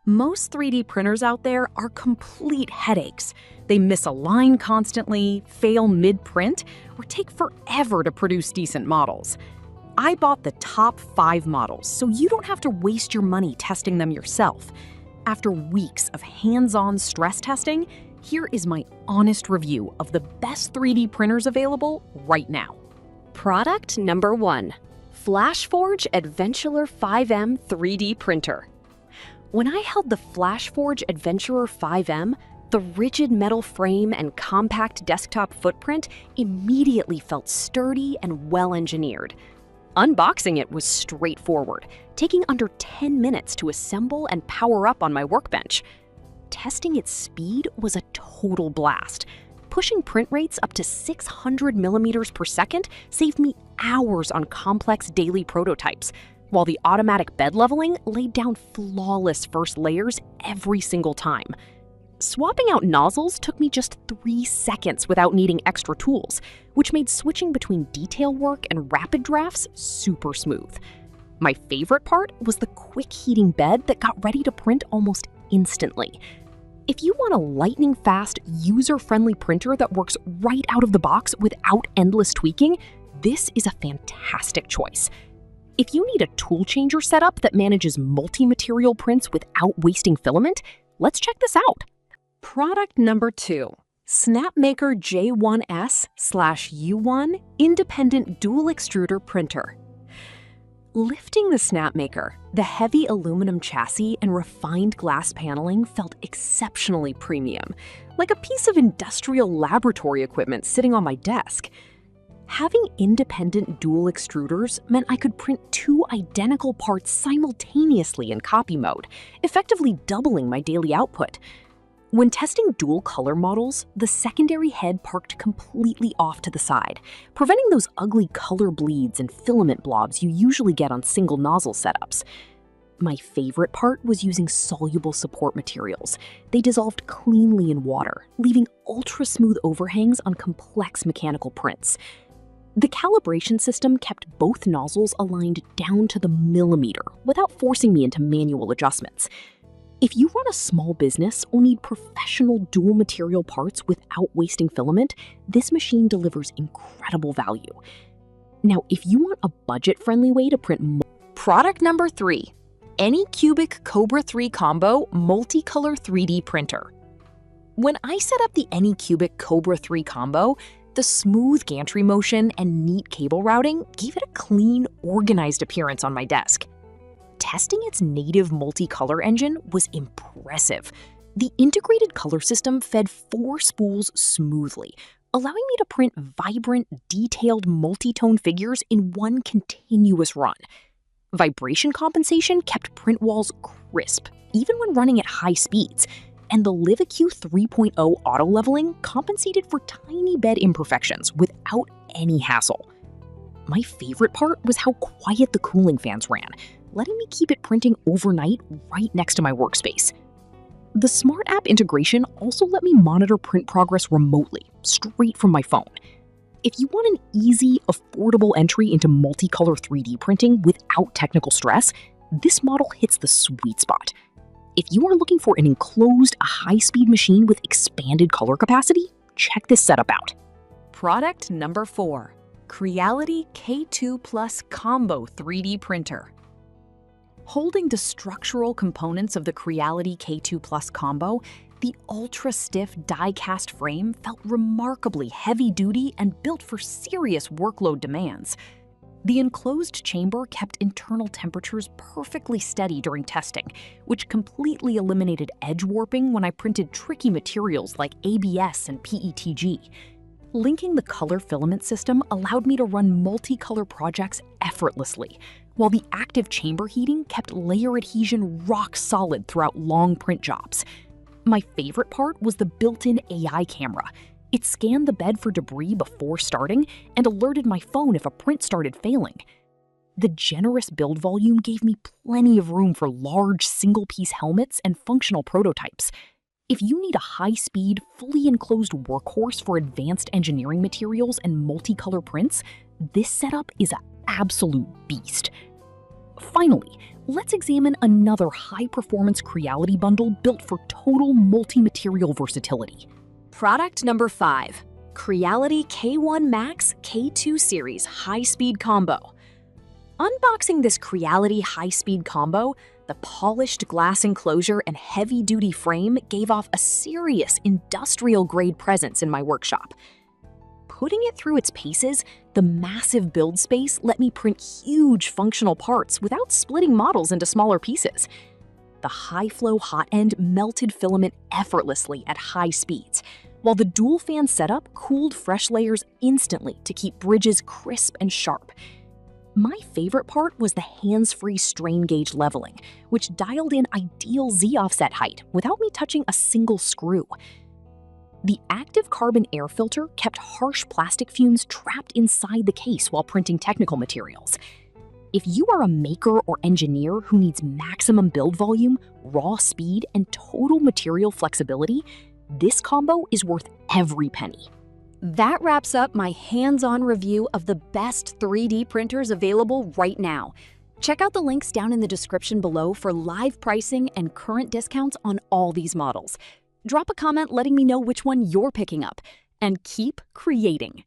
Most 3D printers out there are complete headaches. They misalign constantly, fail mid-print, or take forever to produce decent models. I bought the top 5 models, so you don't have to waste your money testing them yourself. After weeks of hands-on stress testing, here is my honest review of the best 3D printers available right now. Product number 1. FlashForge Adventurer 5M 3D Printer. When I held the FlashForge Adventurer 5M, the rigid metal frame and compact desktop footprint immediately felt sturdy and well-engineered. Unboxing it was straightforward, taking under 10 minutes to assemble and power up on my workbench. Testing its speed was a total blast. Pushing print rates up to 600 millimeters per second saved me hours on complex daily prototypes, while the automatic bed leveling laid down flawless first layers every single time. Swapping out nozzles took me just 3 seconds without needing extra tools, which made switching between detail work and rapid drafts super smooth. My favorite part was the quick heating bed that got ready to print almost instantly. If you want a lightning-fast, user-friendly printer that works right out of the box without endless tweaking, this is a fantastic choice. If you need a tool changer setup that manages multi-material prints without wasting filament, let's check this out. Product number 2. Snapmaker J1s/U1 Independent Dual Extruder Printer. Lifting the Snapmaker, the heavy aluminum chassis and refined glass paneling felt exceptionally premium, like a piece of industrial laboratory equipment sitting on my desk. Having independent dual extruders meant I could print 2 identical parts simultaneously in copy mode, effectively doubling my daily output. When testing dual color models, the secondary head parked completely off to the side, preventing those ugly color bleeds and filament blobs you usually get on single nozzle setups. My favorite part was using soluble support materials. They dissolved cleanly in water, leaving ultra-smooth overhangs on complex mechanical prints. The calibration system kept both nozzles aligned down to the millimeter without forcing me into manual adjustments. If you run a small business or need professional dual material parts without wasting filament, this machine delivers incredible value. Now, if you want a budget-friendly way to print Product number 3. Anycubic Kobra 3 Combo Multicolor 3D Printer. When I set up the Anycubic Kobra 3 Combo, the smooth gantry motion and neat cable routing gave it a clean, organized appearance on my desk. Testing its native multicolor engine was impressive. The integrated color system fed 4 spools smoothly, allowing me to print vibrant, detailed multi-tone figures in one continuous run. Vibration compensation kept print walls crisp, even when running at high speeds, and the LiveAQ 3.0 auto leveling compensated for tiny bed imperfections without any hassle. My favorite part was how quiet the cooling fans ran, letting me keep it printing overnight right next to my workspace. The Smart App integration also let me monitor print progress remotely, straight from my phone. If you want an easy, affordable entry into multicolor 3D printing without technical stress, this model hits the sweet spot. If you are looking for an enclosed, high-speed machine with expanded color capacity, check this setup out. Product number 4. Creality K2 Plus Combo 3D Printer. Holding the structural components of the Creality K2 Plus Combo, the ultra-stiff die-cast frame felt remarkably heavy-duty and built for serious workload demands. The enclosed chamber kept internal temperatures perfectly steady during testing, which completely eliminated edge warping when I printed tricky materials like ABS and PETG. Linking the color filament system allowed me to run multicolor projects effortlessly, while the active chamber heating kept layer adhesion rock solid throughout long print jobs. My favorite part was the built-in AI camera. It scanned the bed for debris before starting and alerted my phone if a print started failing. The generous build volume gave me plenty of room for large single-piece helmets and functional prototypes. If you need a high-speed, fully enclosed workhorse for advanced engineering materials and multicolor prints, this setup is an absolute beast. Finally, let's examine another high-performance Creality bundle built for total multi-material versatility. Product number 5, Creality K1 Max K2 Series High-Speed Combo. Unboxing this Creality high-speed combo, the polished glass enclosure and heavy-duty frame gave off a serious industrial-grade presence in my workshop. Putting it through its paces, the massive build space let me print huge functional parts without splitting models into smaller pieces. The high-flow hot end melted filament effortlessly at high speeds, while the dual-fan setup cooled fresh layers instantly to keep bridges crisp and sharp. My favorite part was the hands-free strain gauge leveling, which dialed in ideal Z-offset height without me touching a single screw. The active carbon air filter kept harsh plastic fumes trapped inside the case while printing technical materials. If you are a maker or engineer who needs maximum build volume, raw speed, and total material flexibility, this combo is worth every penny. That wraps up my hands-on review of the best 3D printers available right now. Check out the links down in the description below for live pricing and current discounts on all these models. Drop a comment letting me know which one you're picking up, and keep creating.